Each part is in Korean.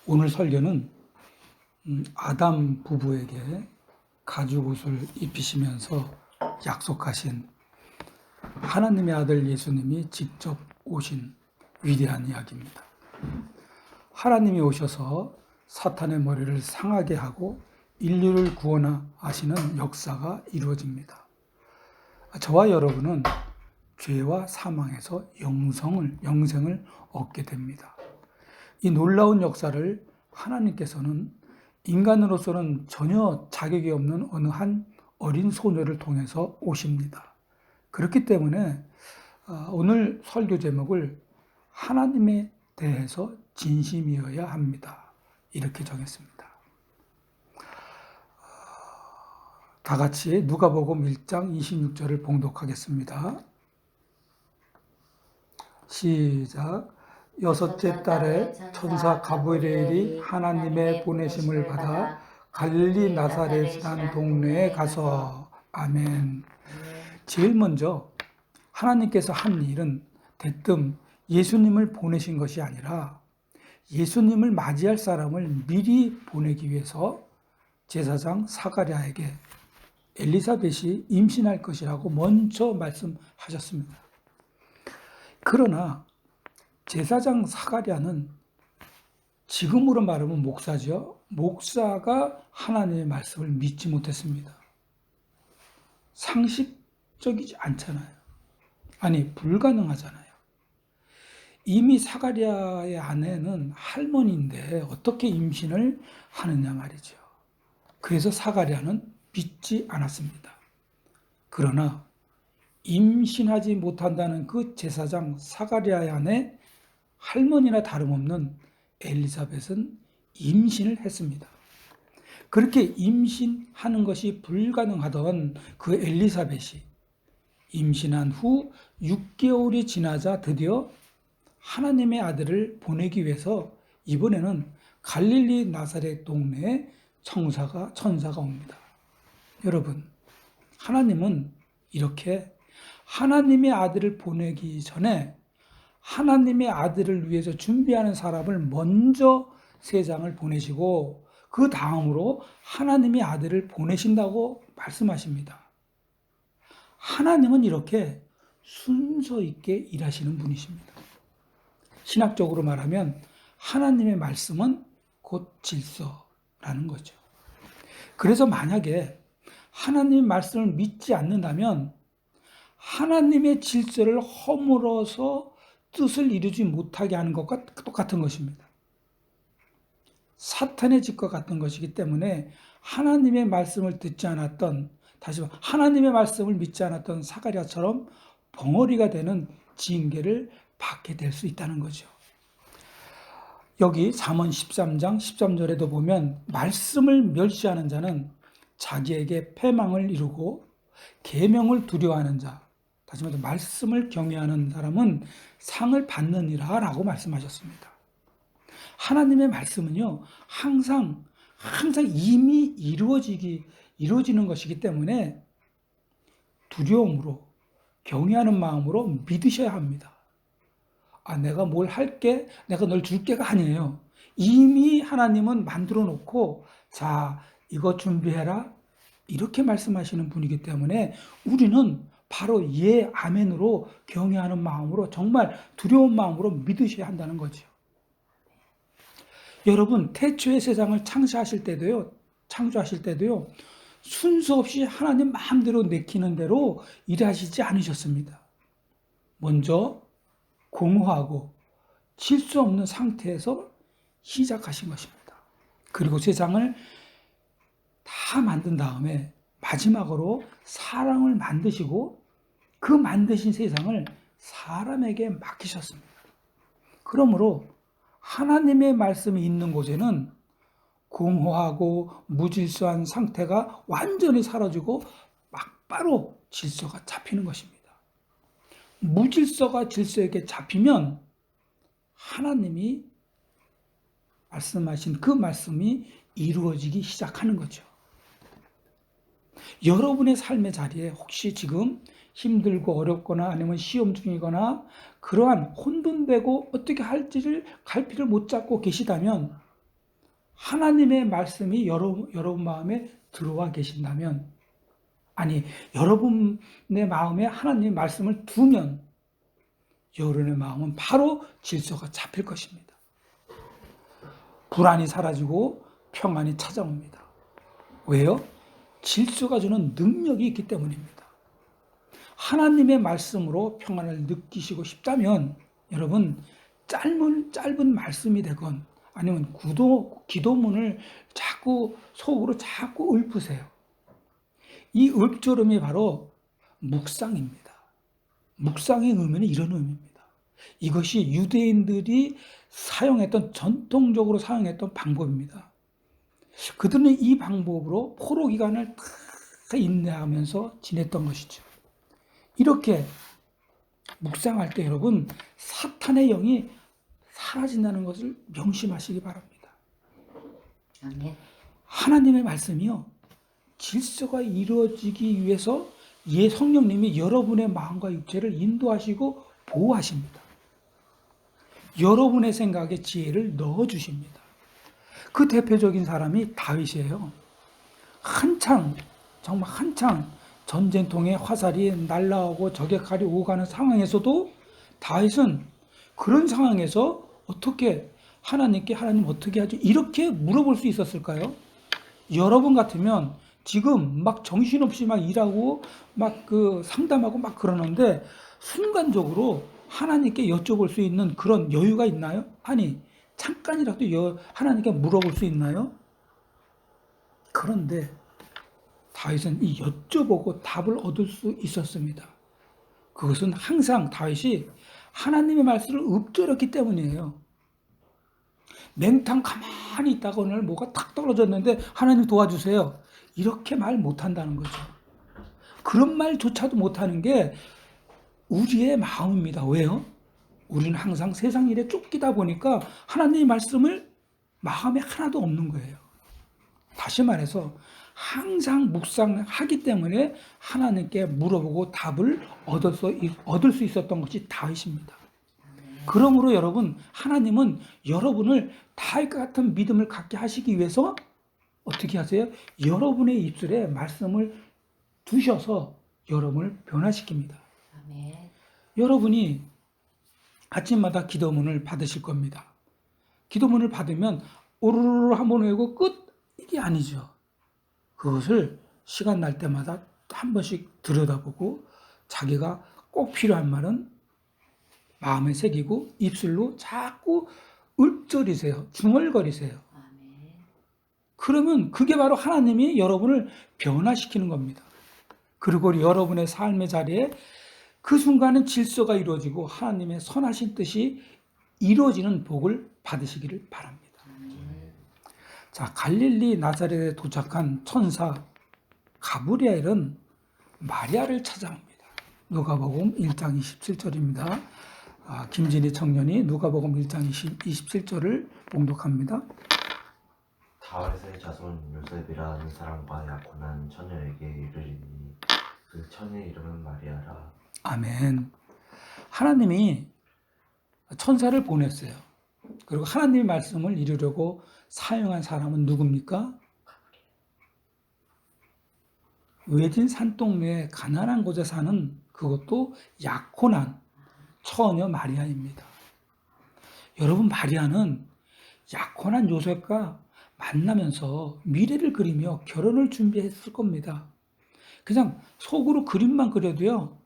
오늘 설교는 아담 부부에게 가죽옷을 입히시면서 약속하신 하나님의 아들 예수님이 직접 오신 위대한 이야기입니다. 하나님이 오셔서 사탄의 머리를 상하게 하고 인류를 구원하시는 역사가 이루어집니다. 저와 여러분은 죄와 사망에서 영생을 얻게 됩니다. 이 놀라운 역사를 하나님께서는 인간으로서는 전혀 자격이 없는 어느 한 어린 소녀를 통해서 오십니다. 그렇기 때문에 오늘 설교 제목을 하나님에 대해서 진심이어야 합니다. 이렇게 정했습니다. 다 같이 누가복음 1장 26절을 봉독하겠습니다. 시작. 여섯째 달에 천사 가브리엘이 하나님의 보내심을 받아 갈릴리 나사렛이라는 동네에 가서. 아멘. 제일 먼저 하나님께서 한 일은 대뜸 예수님을 보내신 것이 아니라 예수님을 맞이할 사람을 미리 보내기 위해서 제사장 사가랴에게 엘리사벳이 임신할 것이라고 먼저 말씀하셨습니다. 그러나 제사장 사가랴는 지금으로 말하면 목사죠. 목사가 하나님의 말씀을 믿지 못했습니다. 상식적이지 않잖아요. 아니, 불가능하잖아요. 이미 사가랴의 아내는 할머니인데 어떻게 임신을 하느냐 말이죠. 그래서 사가랴는 믿지 않았습니다. 그러나 임신하지 못한다는 그 제사장 사가랴의 아내 할머니나 다름없는 엘리사벳은 임신을 했습니다. 그렇게 임신하는 것이 불가능하던 그 엘리사벳이 임신한 후 6개월이 지나자 드디어 하나님의 아들을 보내기 위해서 이번에는 갈릴리 나사렛 동네에 천사가 옵니다. 여러분, 하나님은 이렇게 하나님의 아들을 보내기 전에 하나님의 아들을 위해서 준비하는 사람을 먼저 세상을 보내시고 그 다음으로 하나님의 아들을 보내신다고 말씀하십니다. 하나님은 이렇게 순서 있게 일하시는 분이십니다. 신학적으로 말하면 하나님의 말씀은 곧 질서라는 거죠. 그래서 만약에 하나님의 말씀을 믿지 않는다면 하나님의 질서를 허물어서 뜻을 이루지 못하게 하는 것과 똑같은 것입니다. 사탄의 짓과 같은 것이기 때문에 하나님의 말씀을 듣지 않았던, 다시 말해 하나님의 말씀을 믿지 않았던 사가랴처럼 벙어리가 되는 징계를 받게 될 수 있다는 거죠. 여기 잠언 13장 13절에도 보면 말씀을 멸시하는 자는 자기에게 패망을 이루고 계명을 두려워하는 자, 다시 말해서 말씀을 경외하는 사람은 상을 받느니라 라고 말씀하셨습니다. 하나님의 말씀은요, 항상 이미 이루어지는 것이기 때문에 두려움으로, 경외하는 마음으로 믿으셔야 합니다. 내가 뭘 할게, 내가 널 줄게가 아니에요. 이미 하나님은 만들어 놓고, 자, 이거 준비해라. 이렇게 말씀하시는 분이기 때문에 우리는 바로 예, 아멘으로 경외하는 마음으로 정말 두려운 마음으로 믿으셔야 한다는 거죠. 여러분, 태초의 세상을 창조하실 때도요, 순서 없이 하나님 마음대로 내키는 대로 일하시지 않으셨습니다. 먼저 공허하고 질서 없는 상태에서 시작하신 것입니다. 그리고 세상을 다 만든 다음에 마지막으로 사람을 만드시고 그 만드신 세상을 사람에게 맡기셨습니다. 그러므로 하나님의 말씀이 있는 곳에는 공허하고 무질서한 상태가 완전히 사라지고 막바로 질서가 잡히는 것입니다. 무질서가 질서에게 잡히면 하나님이 말씀하신 그 말씀이 이루어지기 시작하는 거죠. 여러분의 삶의 자리에 혹시 지금 힘들고 어렵거나 아니면 시험 중이거나 그러한 혼돈되고 어떻게 할지를 갈피를 못 잡고 계시다면 하나님의 말씀이 여러분 마음에 들어와 계신다면, 아니, 여러분의 마음에 하나님의 말씀을 두면 여러분의 마음은 바로 질서가 잡힐 것입니다. 불안이 사라지고 평안이 찾아옵니다. 왜요? 질서가 주는 능력이 있기 때문입니다. 하나님의 말씀으로 평안을 느끼시고 싶다면 여러분, 짧은 말씀이 되건 아니면 기도문을 자꾸 속으로 자꾸 읊으세요. 이 읊조름이 바로 묵상입니다. 묵상의 의미는 이런 의미입니다. 이것이 유대인들이 전통적으로 사용했던 방법입니다. 그들은 이 방법으로 포로 기간을 다 인내하면서 지냈던 것이죠. 이렇게 묵상할 때 여러분, 사탄의 영이 사라진다는 것을 명심하시기 바랍니다. 아멘. 하나님의 말씀이요, 질서가 이루어지기 위해서 성령님이 여러분의 마음과 육체를 인도하시고 보호하십니다. 여러분의 생각에 지혜를 넣어주십니다. 그 대표적인 사람이 다윗이에요. 정말 한창 전쟁통에 화살이 날아오고 적의 칼이 오가는 상황에서도 다윗은 그런 상황에서 하나님 어떻게 하죠? 이렇게 물어볼 수 있었을까요? 여러분 같으면 지금 막 정신없이 막 일하고 막 상담하고 막 그러는데 순간적으로 하나님께 여쭤볼 수 있는 그런 여유가 있나요? 아니, 잠깐이라도 하나님께 물어볼 수 있나요? 그런데 다윗은 이 여쭤보고 답을 얻을 수 있었습니다. 그것은 항상 다윗이 하나님의 말씀을 읊조렸기 때문이에요. 맹탕 가만히 있다가 오늘 뭐가 탁 떨어졌는데 하나님 도와주세요, 이렇게 말 못한다는 거죠. 그런 말조차도 못하는 게 우리의 마음입니다. 왜요? 우리는 항상 세상 일에 쫓기다 보니까 하나님의 말씀을 마음에 하나도 없는 거예요. 다시 말해서 항상 묵상하기 때문에 하나님께 물어보고 답을 얻을 수 있었던 것이 다윗입니다. 그러므로 여러분, 하나님은 여러분을 다윗과 같은 믿음을 갖게 하시기 위해서 어떻게 하세요? 여러분의 입술에 말씀을 두셔서 여러분을 변화시킵니다. 아멘. 여러분이 아침마다 기도문을 받으실 겁니다. 기도문을 받으면 오르르 한번 외우고 끝, 이게 아니죠. 그것을 시간 날 때마다 한 번씩 들여다보고 자기가 꼭 필요한 말은 마음에 새기고 입술로 자꾸 읊조리세요. 중얼거리세요. 아멘. 그러면 그게 바로 하나님이 여러분을 변화시키는 겁니다. 그리고 여러분의 삶의 자리에 그 순간은 질서가 이루어지고 하나님의 선하신 뜻이 이루어지는 복을 받으시기를 바랍니다. 자, 갈릴리 나사렛에 도착한 천사 가브리엘은 마리아를 찾아옵니다. 누가복음 1장 27절입니다. 김진희 청년이 누가복음 1장 27절을 봉독합니다. 다윗의 자손 요셉이라는 사람과 약혼한 처녀에게 이르리니 그 처녀의 이름은 마리아라. 아멘. 하나님이 천사를 보냈어요. 그리고 하나님의 말씀을 이루려고 사용한 사람은 누굽니까? 외진 산동네에 가난한 곳에 사는, 그것도 약혼한 처녀 마리아입니다. 여러분, 마리아는 약혼한 요셉과 만나면서 미래를 그리며 결혼을 준비했을 겁니다. 그냥 속으로 그림만 그려도요,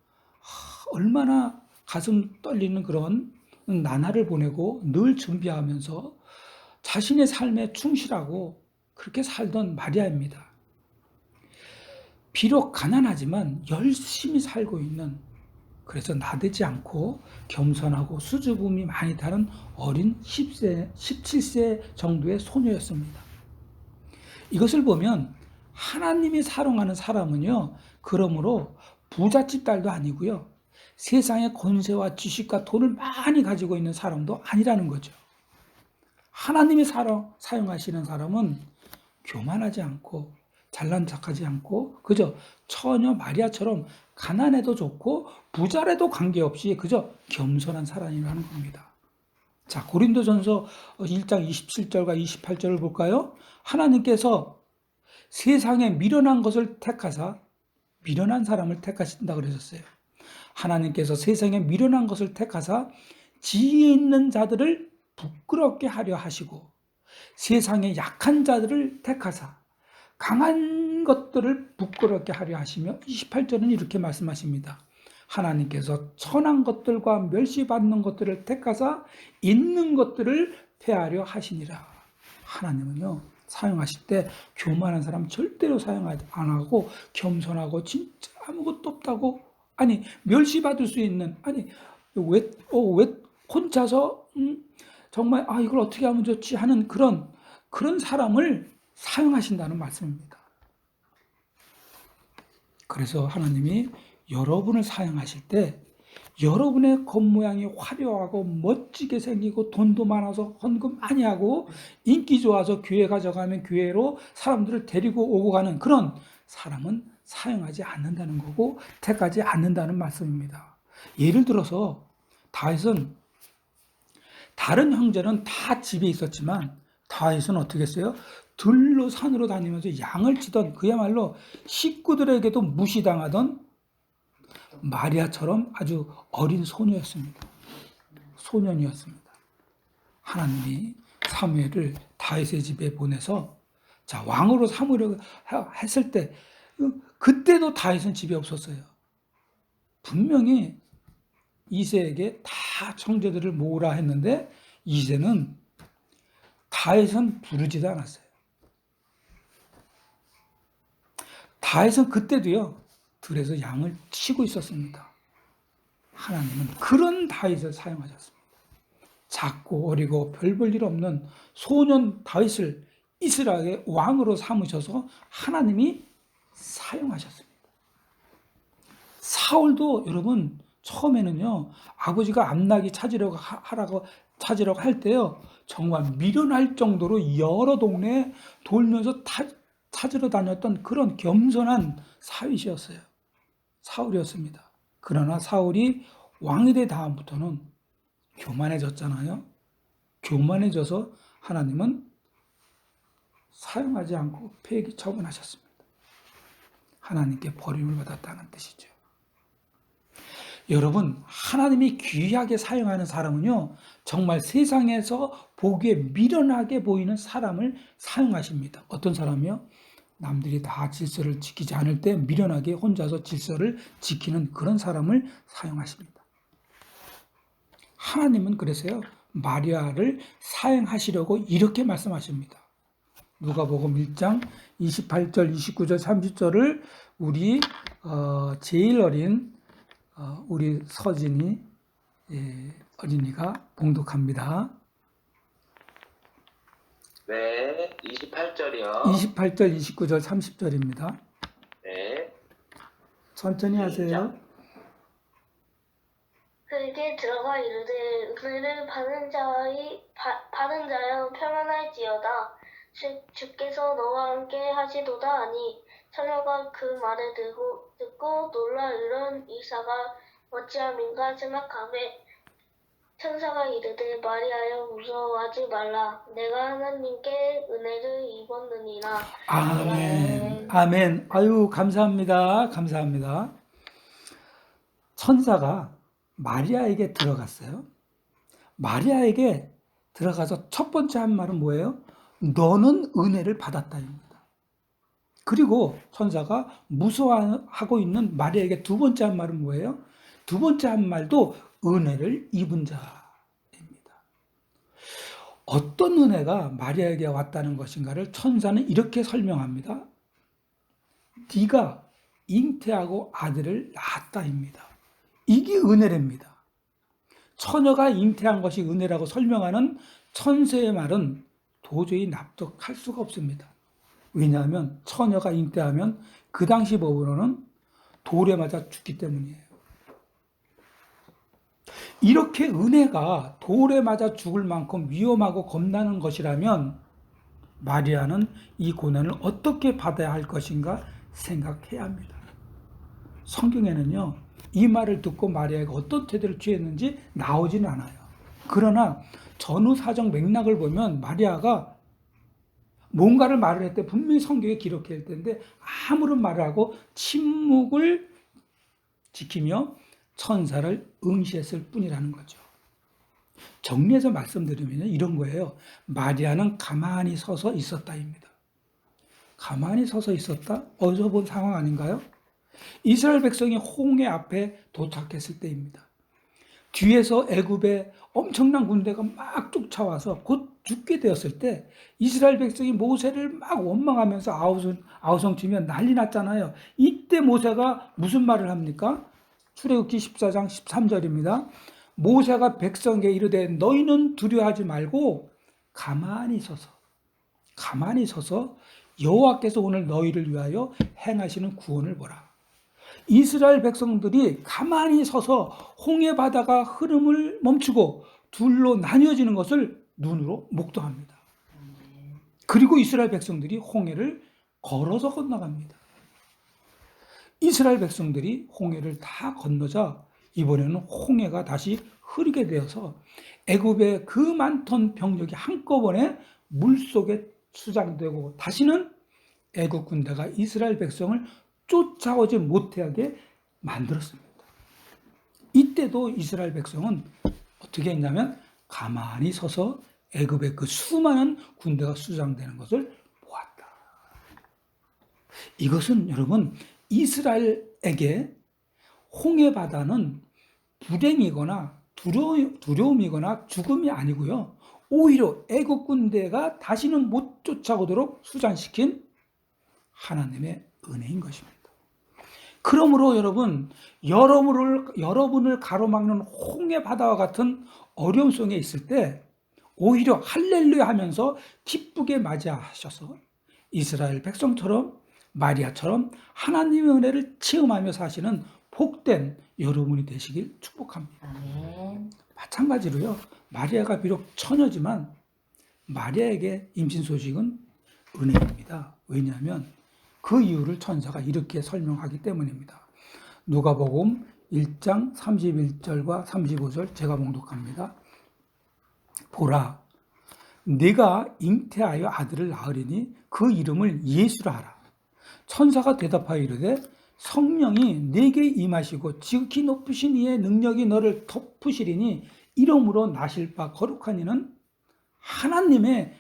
얼마나 가슴 떨리는 그런 나날을 보내고 늘 준비하면서 자신의 삶에 충실하고 그렇게 살던 마리아입니다. 비록 가난하지만 열심히 살고 있는, 그래서 나대지 않고 겸손하고 수줍음이 많이 다른 어린 17세 정도의 소녀였습니다. 이것을 보면 하나님이 사랑하는 사람은요, 그러므로 부잣집 딸도 아니고요, 세상의 권세와 지식과 돈을 많이 가지고 있는 사람도 아니라는 거죠. 하나님이 사용하시는 사람은 교만하지 않고 잘난 척하지 않고 그저 처녀 마리아처럼 가난해도 좋고 부자라도 관계없이 그저 겸손한 사람이라는 겁니다. 자, 고린도전서 1장 27절과 28절을 볼까요? 하나님께서 세상에 미련한 것을 택하사 미련한 사람을 택하신다 그러셨어요. 하나님께서 세상에 미련한 것을 택하사 지혜 있는 자들을 부끄럽게 하려 하시고 세상에 약한 자들을 택하사 강한 것들을 부끄럽게 하려 하시며 28절은 이렇게 말씀하십니다. 하나님께서 천한 것들과 멸시받는 것들을 택하사 있는 것들을 폐하려 하시니라. 하나님은요, 사용하실 때 교만한 사람 절대로 사용 안 하고 겸손하고 진짜 아무것도 없다고, 아니 멸시받을 수 있는, 아니 왜 혼자서 정말 이걸 어떻게 하면 좋지 하는 그런 사람을 사용하신다는 말씀입니다. 그래서 하나님이 여러분을 사용하실 때 여러분의 겉모양이 화려하고 멋지게 생기고 돈도 많아서 헌금 많이 하고 인기 좋아서 교회 가져가면 교회로 사람들을 데리고 오고 가는 그런 사람은 사용하지 않는다는 거고 택하지 않는다는 말씀입니다. 예를 들어서 다윗은, 다른 형제는 다 집에 있었지만 다윗은 어떻게 했어요? 들로 산으로 다니면서 양을 치던, 그야말로 식구들에게도 무시당하던 마리아처럼 아주 어린 소녀였습니다. 소년이었습니다. 하나님이 사무엘을 다윗의 집에 보내서 자, 왕으로 삼으려고 했을 때 그때도 다윗은 집에 없었어요. 분명히 이새에게 다 청제들을 모으라 했는데 이새는 다윗은 부르지도 않았어요. 다윗은 그때도요, 들에서 양을 치고 있었습니다. 하나님은 그런 다윗을 사용하셨습니다. 작고 어리고 별 볼 일 없는 소년 다윗을 이스라엘의 왕으로 삼으셔서 하나님이 사용하셨습니다. 사울도 여러분 처음에는요, 아버지가 암나기 찾으려고 할 때요, 정말 미련할 정도로 여러 동네에 돌면서 찾으러 다녔던 그런 겸손한 사울이었습니다. 그러나 사울이 왕이 된 다음부터는 교만해졌잖아요. 교만해져서 하나님은 사용하지 않고 폐기 처분하셨습니다. 하나님께 버림을 받았다는 뜻이죠. 여러분, 하나님이 귀하게 사용하는 사람은요, 정말 세상에서 보기에 미련하게 보이는 사람을 사용하십니다. 어떤 사람이요? 남들이 다 질서를 지키지 않을 때 미련하게 혼자서 질서를 지키는 그런 사람을 사용하십니다. 하나님은 그래서요, 마리아를 사용하시려고 이렇게 말씀하십니다. 누가복음 1장 28절, 29절, 30절을 우리 제일 어린 우리 서진이 어린이가 봉독합니다. 네, 28절이요. 28절, 29절, 30절입니다. 네. 천천히 하세요. 그에게 들어가 이르되 은혜를 받은 자여 평안할지어다. 주께서 너와 함께 하시도다 하니 처녀가 그 말을 듣고 놀라 이른 이사가 어찌함인가 생각하매 천사가 이르되 마리아여 무서워하지 말라. 내가 하나님께 은혜를 입었느니라. 아멘. 아멘. 아유, 감사합니다. 감사합니다. 천사가 마리아에게 들어갔어요. 마리아에게 들어가서 첫 번째 한 말은 뭐예요? 너는 은혜를 받았다입니다. 그리고 천사가 무서워하고 있는 마리아에게 두 번째 한 말은 뭐예요? 두 번째 한 말도 은혜를 입은 자입니다. 어떤 은혜가 마리아에게 왔다는 것인가를 천사는 이렇게 설명합니다. 네가 잉태하고 아들을 낳았다입니다. 이게 은혜랍니다. 처녀가 잉태한 것이 은혜라고 설명하는 천사의 말은 도저히 납득할 수가 없습니다. 왜냐하면 처녀가 잉태하면 그 당시 법으로는 돌에 맞아 죽기 때문이에요. 이렇게 은혜가 돌에 맞아 죽을 만큼 위험하고 겁나는 것이라면 마리아는 이 고난을 어떻게 받아야 할 것인가 생각해야 합니다. 성경에는요, 이 말을 듣고 마리아가 어떤 태도를 취했는지 나오지는 않아요. 그러나 전후 사정 맥락을 보면 마리아가 뭔가를 말을 했대 분명히 성경에 기록해 있을 텐데 아무런 말을 하고 침묵을 지키며 천사를 응시했을 뿐이라는 거죠. 정리해서 말씀드리면 이런 거예요. 마리아는 가만히 서서 있었다입니다. 가만히 서서 있었다? 어디서 본 상황 아닌가요? 이스라엘 백성이 홍해 앞에 도착했을 때입니다. 뒤에서 애굽의 엄청난 군대가 막 쫓아와서 곧 죽게 되었을 때 이스라엘 백성이 모세를 막 원망하면서 아우성치면 난리 났잖아요. 이때 모세가 무슨 말을 합니까? 출애굽기 14장 13절입니다. 모세가 백성에게 이르되 너희는 두려워하지 말고 가만히 서서 여호와께서 오늘 너희를 위하여 행하시는 구원을 보라. 이스라엘 백성들이 가만히 서서 홍해 바다가 흐름을 멈추고 둘로 나뉘어지는 것을 눈으로 목도합니다. 그리고 이스라엘 백성들이 홍해를 걸어서 건너갑니다. 이스라엘 백성들이 홍해를 다 건너자 이번에는 홍해가 다시 흐르게 되어서 애굽의 그 많던 병력이 한꺼번에 물속에 수장되고 다시는 애굽 군대가 이스라엘 백성을 쫓아오지 못하게 만들었습니다. 이때도 이스라엘 백성은 어떻게 했냐면 가만히 서서 애굽의 그 수많은 군대가 수장되는 것을 보았다. 이것은 여러분 이스라엘에게 홍해 바다는 불행이거나 두려움이거나 죽음이 아니고요. 오히려 애국 군대가 다시는 못 쫓아오도록 수장시킨 하나님의 은혜인 것입니다. 그러므로 여러분, 여러분을 가로막는 홍해 바다와 같은 어려움 속에 있을 때 오히려 할렐루야 하면서 기쁘게 맞이하셔서 이스라엘 백성처럼 마리아처럼 하나님의 은혜를 체험하며 사시는 복된 여러분이 되시길 축복합니다. 아멘. 마찬가지로요. 마리아가 비록 처녀지만 마리아에게 임신 소식은 은혜입니다. 왜냐하면 그 이유를 천사가 이렇게 설명하기 때문입니다. 누가복음 1장 31절과 35절 제가 봉독합니다. 보라, 네가 잉태하여 아들을 낳으리니 그 이름을 예수라 하라. 천사가 대답하여 이르되 성령이 네게 임하시고 지극히 높으신 이의 능력이 너를 덮으시리니 이름으로 나실 바 거룩한 이는 하나님의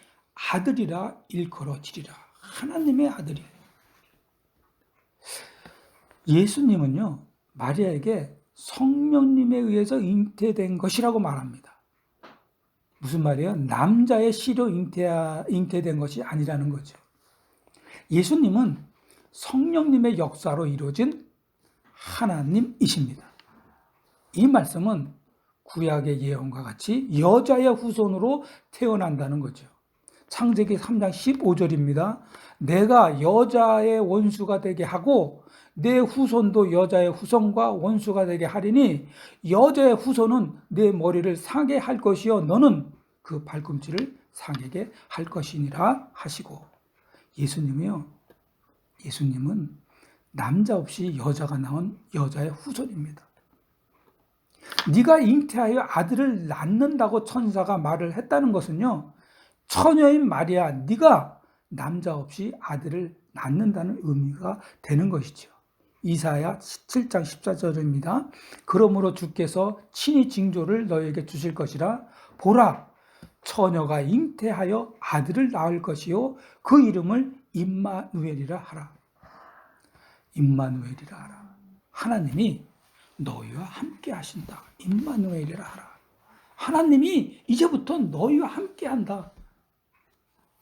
아들이라 일컬어지리라. 하나님의 아들이에요. 예수님은요, 마리아에게 성령님에 의해서 잉태된 것이라고 말합니다. 무슨 말이에요? 남자의 씨로 잉태된 것이 아니라는 거죠. 예수님은 성령님의 역사로 이루어진 하나님이십니다. 이 말씀은 구약의 예언과 같이 여자의 후손으로 태어난다는 거죠. 창세기 3장 15절입니다. 내가 여자의 원수가 되게 하고 내 후손도 여자의 후손과 원수가 되게 하리니 여자의 후손은 내 머리를 상하게 할 것이요 너는 그 발꿈치를 상하게 할 것이니라 하시고, 예수님은 남자 없이 여자가 낳은 여자의 후손입니다. 네가 잉태하여 아들을 낳는다고 천사가 말을 했다는 것은요, 처녀인 마리아, 네가 남자 없이 아들을 낳는다는 의미가 되는 것이죠. 이사야 7장 14절입니다. 그러므로 주께서 친히 징조를 너에게 주실 것이라. 보라, 처녀가 잉태하여 아들을 낳을 것이요 그 이름을 임마누엘이라 하라. 임마누엘이라 하라. 하나님이 너희와 함께 하신다. 임마누엘이라 하라. 하나님이 이제부터 너희와 함께 한다.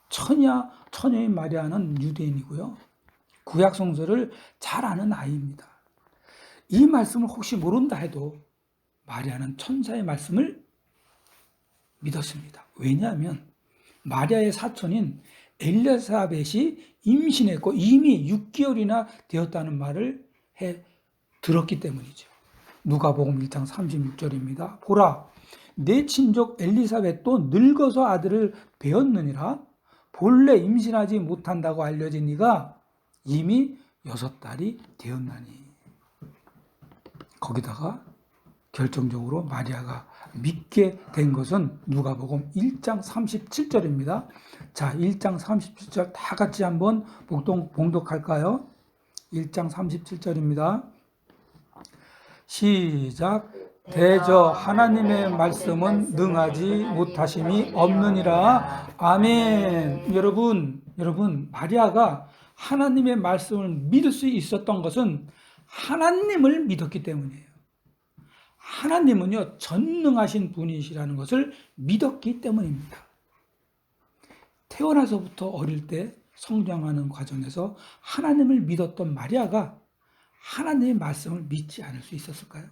처녀인 마리아는 유대인이고요. 구약 성서를 잘 아는 아이입니다. 이 말씀을 혹시 모른다 해도 마리아는 천사의 말씀을 믿었습니다. 왜냐하면 마리아의 사촌인 엘리사벳이 임신했고 이미 6개월이나 되었다는 말을 들었기 때문이죠. 누가복음 1장 36절입니다. 보라, 내 친족 엘리사벳도 늙어서 아들을 배었느니라. 본래 임신하지 못한다고 알려진 이가 이미 6달이 되었나니. 거기다가 결정적으로 마리아가 믿게 된 것은 누가복음 1장 37절입니다. 자, 1장 37절 다 같이 한번 봉독할까요? 1장 37절입니다. 시작. 대저 하나님의 말씀은 능하지 못하심이 없느니라. 아멘. 여러분, 마리아가 하나님의 말씀을 믿을 수 있었던 것은 하나님을 믿었기 때문이에요. 하나님은요, 전능하신 분이시라는 것을 믿었기 때문입니다. 태어나서부터 어릴 때 성장하는 과정에서 하나님을 믿었던 마리아가 하나님의 말씀을 믿지 않을 수 있었을까요?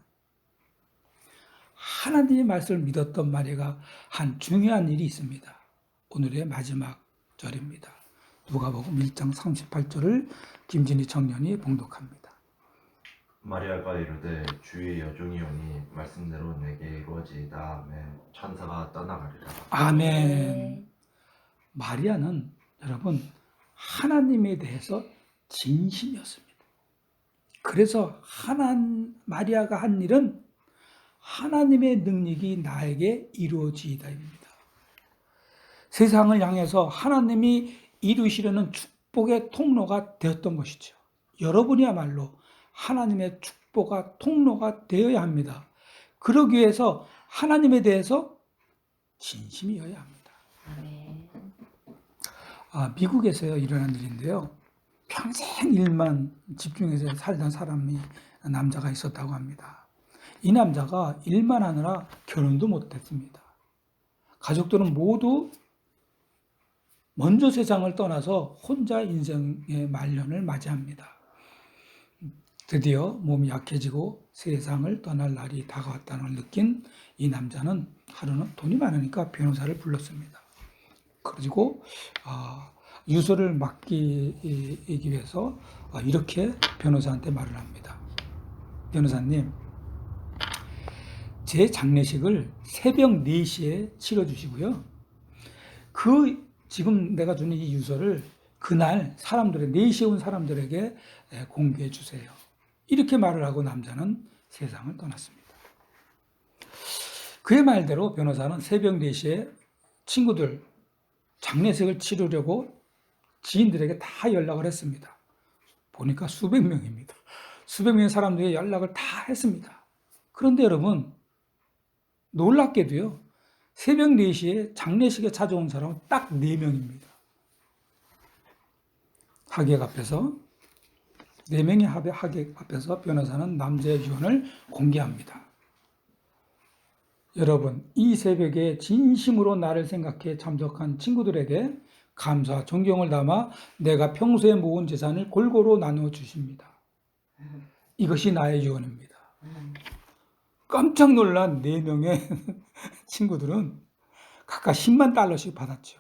하나님의 말씀을 믿었던 마리아가 한 중요한 일이 있습니다. 오늘의 마지막 절입니다. 누가복음 1장 38절을 김진희 청년이 봉독합니다. 마리아가 이르되 주의 여종이 오니 말씀대로 내게 이루어지이다 하매 천사가 떠나가리라. 아멘. 마리아는 여러분 하나님에 대해서 진심이었습니다. 그래서 마리아가 한 일은 하나님의 능력이 나에게 이루어지이다입니다. 세상을 향해서 하나님이 이루시려는 축복의 통로가 되었던 것이죠. 여러분이야말로 하나님의 축복의 통로가 되어야 합니다. 그러기 위해서 하나님에 대해서 진심이어야 합니다. 아멘. 미국에서 일어난 일인데요. 평생 일만 집중해서 살던 남자가 있었다고 합니다. 이 남자가 일만 하느라 결혼도 못했습니다. 가족들은 모두 먼저 세상을 떠나서 혼자 인생의 말년을 맞이합니다. 드디어 몸이 약해지고 세상을 떠날 날이 다가왔다는 걸 느낀 이 남자는 하루는 돈이 많으니까 변호사를 불렀습니다. 그리고 유서를 맡기기 위해서 이렇게 변호사한테 말을 합니다. 변호사님, 제 장례식을 새벽 4시에 치러주시고요. 지금 내가 주는 이 유서를 그날 4시에 온 사람들에게 공개해 주세요. 이렇게 말을 하고 남자는 세상을 떠났습니다. 그의 말대로 변호사는 새벽 4시에 친구들 장례식을 치르려고 지인들에게 다 연락을 했습니다. 보니까 수백 명입니다. 수백 명의 사람들이 연락을 다 했습니다. 그런데 여러분, 놀랍게도요, 새벽 4시에 장례식에 찾아온 사람은 딱 4명입니다. 하객 앞에서, 4명의 하객 앞에서 변호사는 남자의 유언을 공개합니다. 여러분, 이 새벽에 진심으로 나를 생각해 참석한 친구들에게 감사, 존경을 담아 내가 평소에 모은 재산을 골고루 나누어 주십니다. 이것이 나의 유언입니다. 깜짝 놀란 4명의 친구들은 각각 10만 달러씩 받았죠.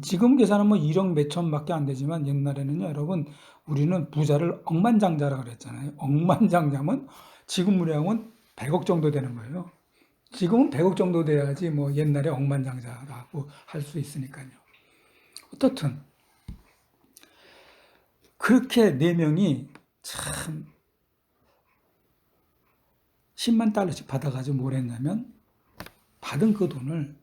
지금 계산은 1억 몇천밖에 안 되지만 옛날에는요, 여러분, 우리는 부자를 억만장자라고 그랬잖아요. 억만장자면 지금 우리하고는 100억 정도 되는 거예요. 지금은 100억 정도 돼야지 옛날에 억만장자라고 할 수 있으니까요. 어떻든 그렇게 4명이 참 10만 달러씩 받아가지고 뭘 했냐면 받은 그 돈을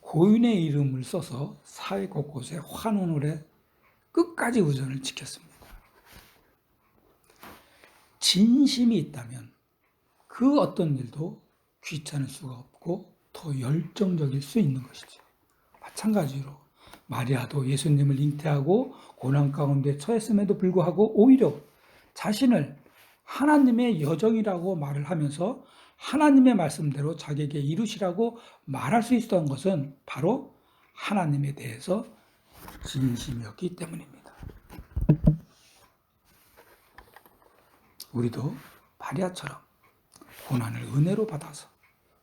고인의 이름을 써서 사회 곳곳에 환원을 해 끝까지 우정을 지켰습니다. 진심이 있다면 그 어떤 일도 귀찮을 수가 없고 더 열정적일 수 있는 것이죠. 마찬가지로 마리아도 예수님을 잉태하고 고난 가운데 처했음에도 불구하고 오히려 자신을 하나님의 여정이라고 말을 하면서 하나님의 말씀대로 자기에게 이루시라고 말할 수 있었던 것은 바로 하나님에 대해서 진심이었기 때문입니다. 우리도 마리아처럼 고난을 은혜로 받아서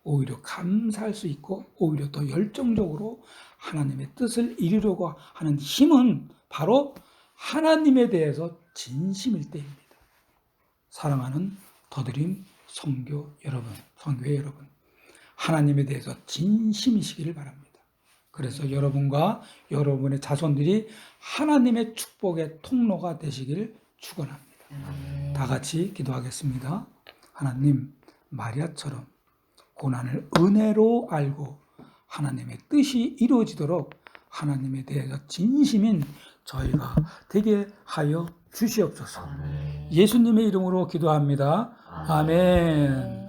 오히려 감사할 수 있고 오히려 더 열정적으로 하나님의 뜻을 이루려고 하는 힘은 바로 하나님에 대해서 진심일 때입니다. 사랑하는 더드림 성교회 여러분, 하나님에 대해서 진심이시기를 바랍니다. 그래서 여러분과 여러분의 자손들이 하나님의 축복의 통로가 되시기를 축원합니다. 다 같이 기도하겠습니다. 하나님, 마리아처럼 고난을 은혜로 알고 하나님의 뜻이 이루어지도록 하나님에 대해서 진심인 저희가 되게 하여 주시옵소서. 아멘. 예수님의 이름으로 기도합니다. 아멘.